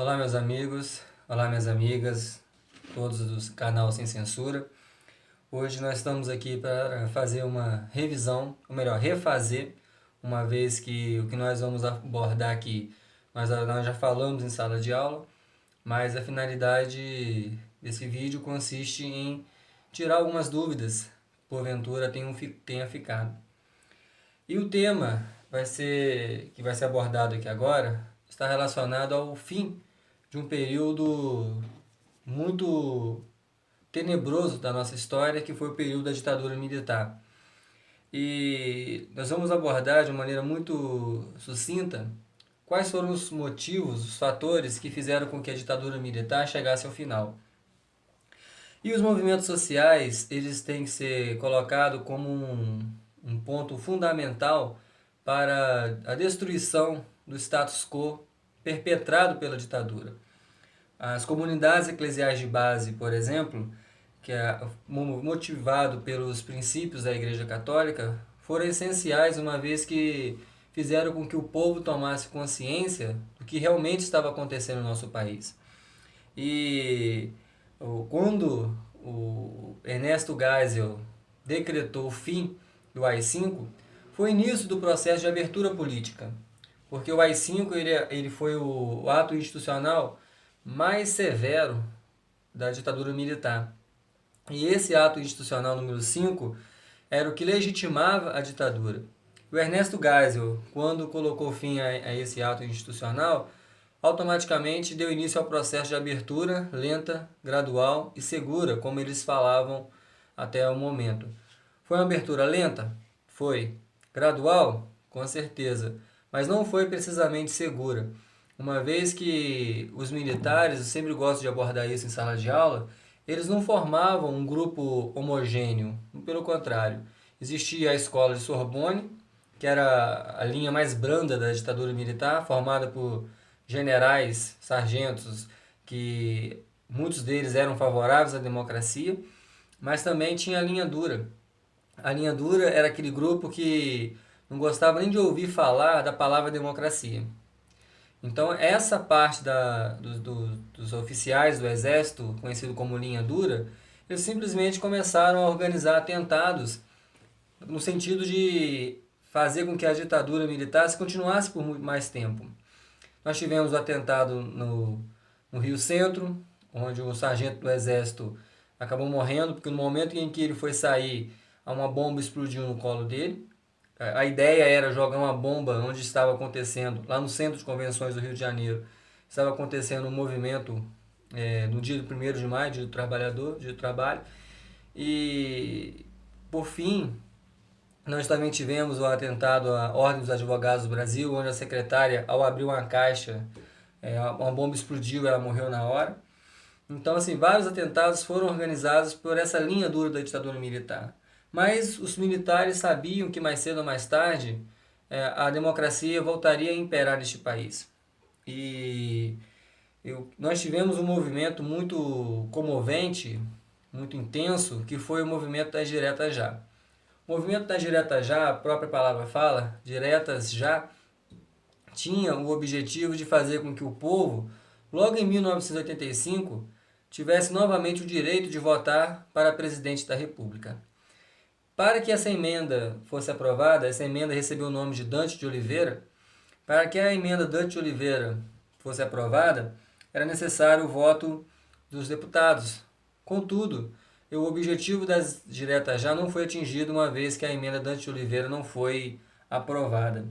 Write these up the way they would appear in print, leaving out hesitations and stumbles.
Olá, meus amigos, olá, minhas amigas, todos do canal Sem Censura. Hoje nós estamos aqui para fazer uma revisão, ou melhor, refazer, uma vez que o que nós vamos abordar aqui nós já falamos em sala de aula, mas a finalidade desse vídeo consiste em tirar algumas dúvidas que porventura tenha ficado. E o tema que vai ser abordado aqui agora está relacionado ao fim de um período muito tenebroso da nossa história, que foi o período da ditadura militar. E nós vamos abordar de uma maneira muito sucinta quais foram os motivos, os fatores que fizeram com que a ditadura militar chegasse ao final. E os movimentos sociais, eles têm que ser colocados como um ponto fundamental para a destruição do status quo perpetrado pela ditadura. As comunidades eclesiais de base, por exemplo, que é motivado pelos princípios da Igreja Católica, foram essenciais uma vez que fizeram com que o povo tomasse consciência do que realmente estava acontecendo no nosso país. E quando o Ernesto Geisel decretou o fim do AI-5, foi início do processo de abertura política, porque o AI-5 ele foi o ato institucional mais severo da ditadura militar. E esse ato institucional número 5 era o que legitimava a ditadura. O Ernesto Geisel, quando colocou fim a esse ato institucional, automaticamente deu início ao processo de abertura lenta, gradual e segura, como eles falavam até o momento. Foi uma abertura lenta? Foi. Gradual? Com certeza. Mas não foi precisamente segura. Uma vez que os militares, eu sempre gosto de abordar isso em sala de aula, eles não formavam um grupo homogêneo, pelo contrário. Existia a escola de Sorbonne, que era a linha mais branda da ditadura militar, formada por generais, sargentos, que muitos deles eram favoráveis à democracia, mas também tinha a linha dura. A linha dura era aquele grupo que não gostava nem de ouvir falar da palavra democracia. Então, essa parte dos oficiais do exército, conhecido como linha dura, eles simplesmente começaram a organizar atentados no sentido de fazer com que a ditadura militar se continuasse por muito mais tempo. Nós tivemos o atentado no Rio Centro, onde o sargento do exército acabou morrendo, porque no momento em que ele foi sair, uma bomba explodiu no colo dele. A ideia era jogar uma bomba onde estava acontecendo, lá no Centro de Convenções do Rio de Janeiro, estava acontecendo um movimento no dia do 1º de maio, dia do trabalhador, dia do trabalho. E, por fim, nós também tivemos o atentado à Ordem dos Advogados do Brasil, onde a secretária, ao abrir uma caixa, uma bomba explodiu e ela morreu na hora. Então, assim, vários atentados foram organizados por essa linha dura da ditadura militar. Mas os militares sabiam que mais cedo ou mais tarde a democracia voltaria a imperar neste país. E nós tivemos um movimento muito comovente, muito intenso, que foi o movimento das diretas já. O movimento das diretas já, a própria palavra fala, diretas já, tinha o objetivo de fazer com que o povo, logo em 1985, tivesse novamente o direito de votar para presidente da República. Para que essa emenda fosse aprovada, essa emenda recebeu o nome de Dante de Oliveira. Para que a emenda Dante de Oliveira fosse aprovada, era necessário o voto dos deputados. Contudo, o objetivo das diretas já não foi atingido, uma vez que a emenda Dante de Oliveira não foi aprovada.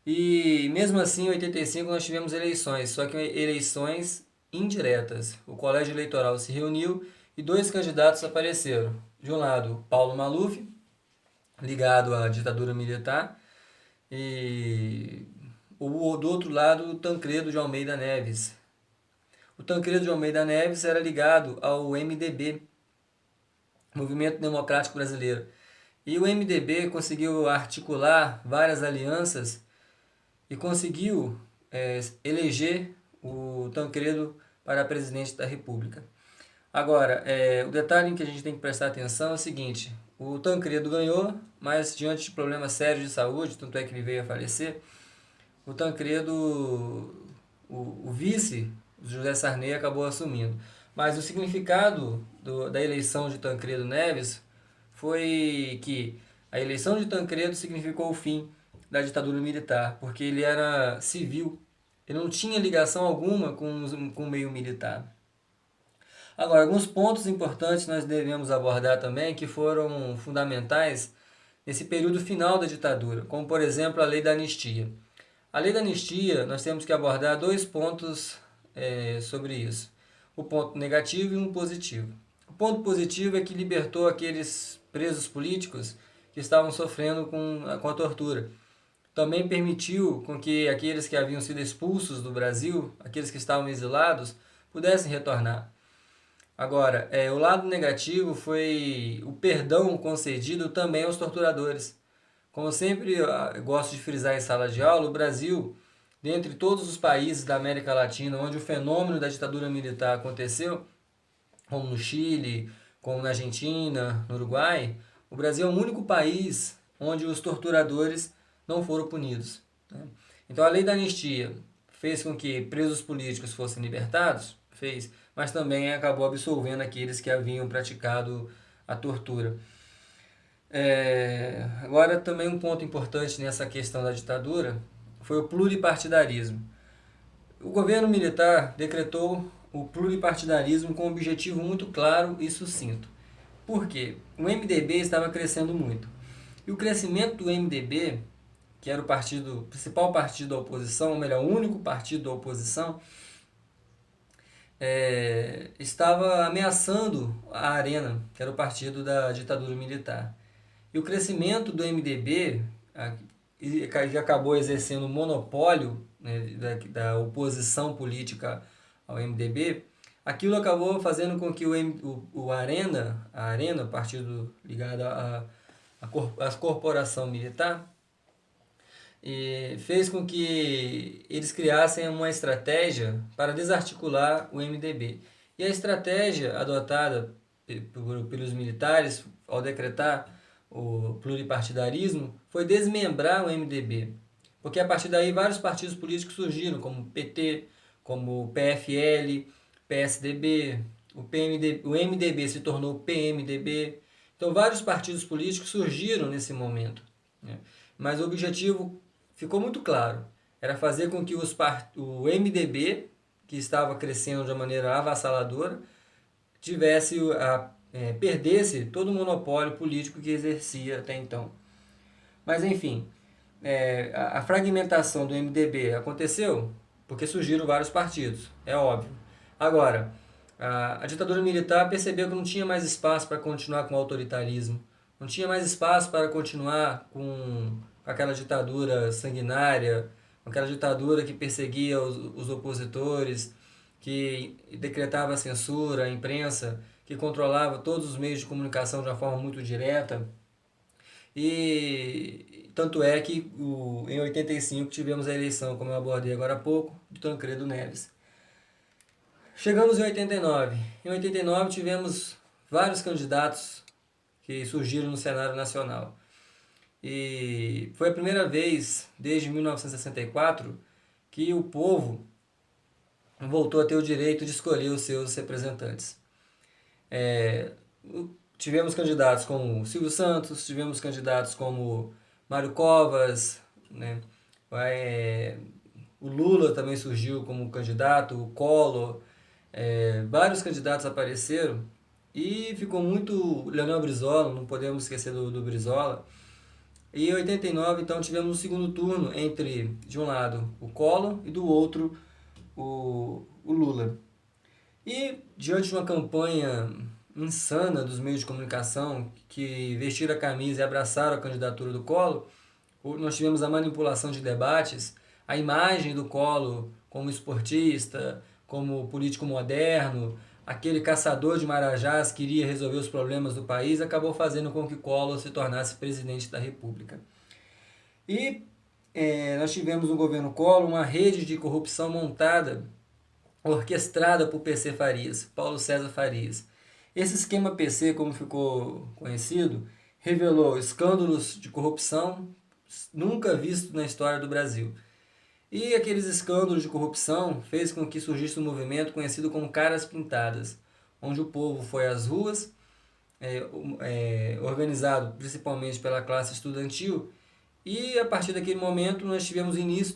E mesmo assim, em 85 nós tivemos eleições, só que eleições indiretas. O colégio eleitoral se reuniu e 2 candidatos apareceram. De um lado, Paulo Maluf, ligado à ditadura militar, e do outro lado, o Tancredo de Almeida Neves. O Tancredo de Almeida Neves era ligado ao MDB, Movimento Democrático Brasileiro. E o MDB conseguiu articular várias alianças e conseguiu eleger o Tancredo para presidente da República. Agora, o detalhe em que a gente tem que prestar atenção é o seguinte: o Tancredo ganhou, mas diante de problemas sérios de saúde, tanto é que ele veio a falecer, o Tancredo o vice, José Sarney, acabou assumindo. Mas o significado da eleição de Tancredo Neves foi que a eleição de Tancredo significou o fim da ditadura militar, porque ele era civil, ele não tinha ligação alguma com o meio militar. Agora, alguns pontos importantes nós devemos abordar também, que foram fundamentais nesse período final da ditadura, como por exemplo a lei da anistia. A lei da anistia, nós temos que abordar dois pontos sobre isso. O ponto negativo e um positivo. O ponto positivo é que libertou aqueles presos políticos que estavam sofrendo com a tortura. Também permitiu com que aqueles que haviam sido expulsos do Brasil, aqueles que estavam exilados, pudessem retornar. Agora, o lado negativo foi o perdão concedido também aos torturadores. Como eu sempre gosto de frisar em sala de aula, o Brasil, dentre todos os países da América Latina onde o fenômeno da ditadura militar aconteceu, como no Chile, como na Argentina, no Uruguai, o Brasil é o único país onde os torturadores não foram punidos. Então a lei da anistia fez com que presos políticos fossem libertados, fez, mas também acabou absolvendo aqueles que haviam praticado a tortura. Agora também um ponto importante nessa questão da ditadura foi o pluripartidarismo. O governo militar decretou o pluripartidarismo com um objetivo muito claro e sucinto. Por quê? O MDB estava crescendo muito. E o crescimento do MDB, que era o principal partido da oposição, ou melhor, o único partido da oposição, estava ameaçando a Arena, que era o partido da ditadura militar. E o crescimento do MDB, que acabou exercendo o monopólio, né, da oposição política ao MDB, aquilo acabou fazendo com que o Arena, partido ligado à corporação militar, fez com que eles criassem uma estratégia para desarticular o MDB. E a estratégia adotada pelos militares ao decretar o pluripartidarismo foi desmembrar o MDB. Porque a partir daí vários partidos políticos surgiram, como o PT, como o PFL, PSDB, o MDB se tornou PMDB. Então vários partidos políticos surgiram nesse momento. Mas o objetivo ficou muito claro. Era fazer com que o MDB, que estava crescendo de uma maneira avassaladora, perdesse todo o monopólio político que exercia até então. Mas enfim, a fragmentação do MDB aconteceu porque surgiram vários partidos, é óbvio. Agora, a ditadura militar percebeu que não tinha mais espaço para continuar com o autoritarismo, não tinha mais espaço para continuar com aquela ditadura sanguinária, com aquela ditadura que perseguia os opositores, que decretava a censura, a imprensa, que controlava todos os meios de comunicação de uma forma muito direta. E tanto é que em 85 tivemos a eleição, como eu abordei agora há pouco, de Tancredo Neves. Chegamos em 89. Em 89 tivemos vários candidatos que surgiram no cenário nacional. E foi a primeira vez, desde 1964, que o povo voltou a ter o direito de escolher os seus representantes. Tivemos candidatos como Silvio Santos, tivemos candidatos como Mário Covas, né? O Lula também surgiu como candidato, o Collor, vários candidatos apareceram e ficou muito Leonel Brizola, não podemos esquecer do Brizola. E em 89, então, tivemos um segundo turno entre, de um lado, o Collor e do outro, o Lula. E, diante de uma campanha insana dos meios de comunicação que vestiram a camisa e abraçaram a candidatura do Collor, nós tivemos a manipulação de debates, a imagem do Collor como esportista, como político moderno, aquele caçador de marajás que queria resolver os problemas do país, acabou fazendo com que Collor se tornasse presidente da República. E nós tivemos no governo Collor uma rede de corrupção montada, orquestrada por PC Farias, Paulo César Farias. Esse esquema PC, como ficou conhecido, revelou escândalos de corrupção nunca vistos na história do Brasil. E aqueles escândalos de corrupção fez com que surgisse um movimento conhecido como Caras Pintadas, onde o povo foi às ruas, organizado principalmente pela classe estudantil, e a partir daquele momento nós tivemos o início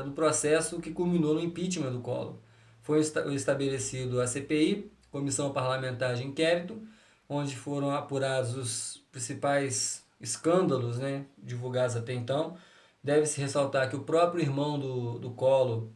do processo que culminou no impeachment do Collor. Foi estabelecido a CPI, Comissão Parlamentar de Inquérito, onde foram apurados os principais escândalos, né, divulgados até então. Deve-se ressaltar que o próprio irmão do Collor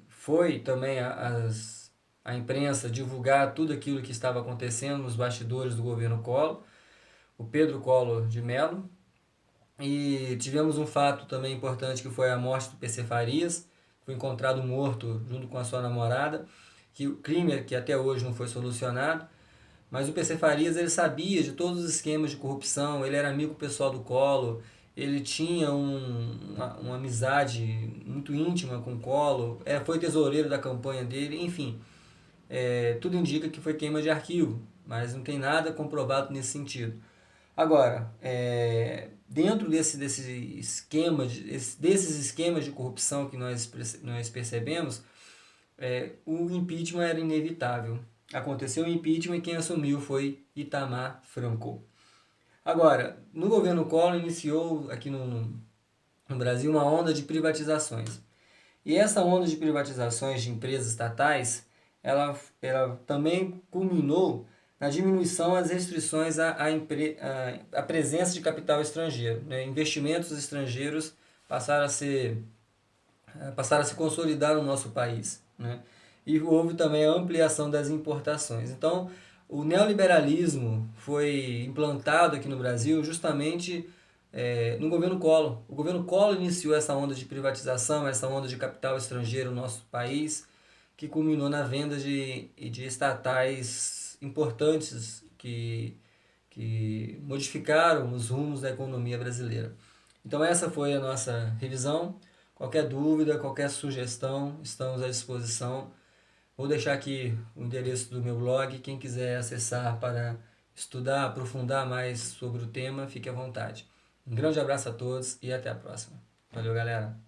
foi também a imprensa divulgar tudo aquilo que estava acontecendo nos bastidores do governo Collor, o Pedro Collor de Mello. E tivemos um fato também importante que foi a morte do PC Farias, foi encontrado morto junto com a sua namorada, que o crime que até hoje não foi solucionado. Mas o PC Farias, ele sabia de todos os esquemas de corrupção, ele era amigo pessoal do Collor, ele tinha uma amizade muito íntima com o Collor, foi tesoureiro da campanha dele, enfim. Tudo indica que foi queima de arquivo, mas não tem nada comprovado nesse sentido. Agora, dentro desses esquemas de corrupção que nós percebemos, o impeachment era inevitável. Aconteceu o impeachment e quem assumiu foi Itamar Franco. Agora, no governo Collor iniciou aqui no Brasil uma onda de privatizações. E essa onda de privatizações de empresas estatais, ela também culminou na diminuição das restrições à presença de capital estrangeiro. Né? Investimentos estrangeiros passaram a se consolidar no nosso país. Né? E houve também a ampliação das importações. Então, o neoliberalismo foi implantado aqui no Brasil justamente no governo Collor. O governo Collor iniciou essa onda de privatização, essa onda de capital estrangeiro no nosso país, que culminou na venda de estatais importantes que modificaram os rumos da economia brasileira. Então essa foi a nossa revisão. Qualquer dúvida, qualquer sugestão, estamos à disposição. Vou deixar aqui o endereço do meu blog. Quem quiser acessar para estudar, aprofundar mais sobre o tema, fique à vontade. Um grande abraço a todos e até a próxima. Valeu, galera!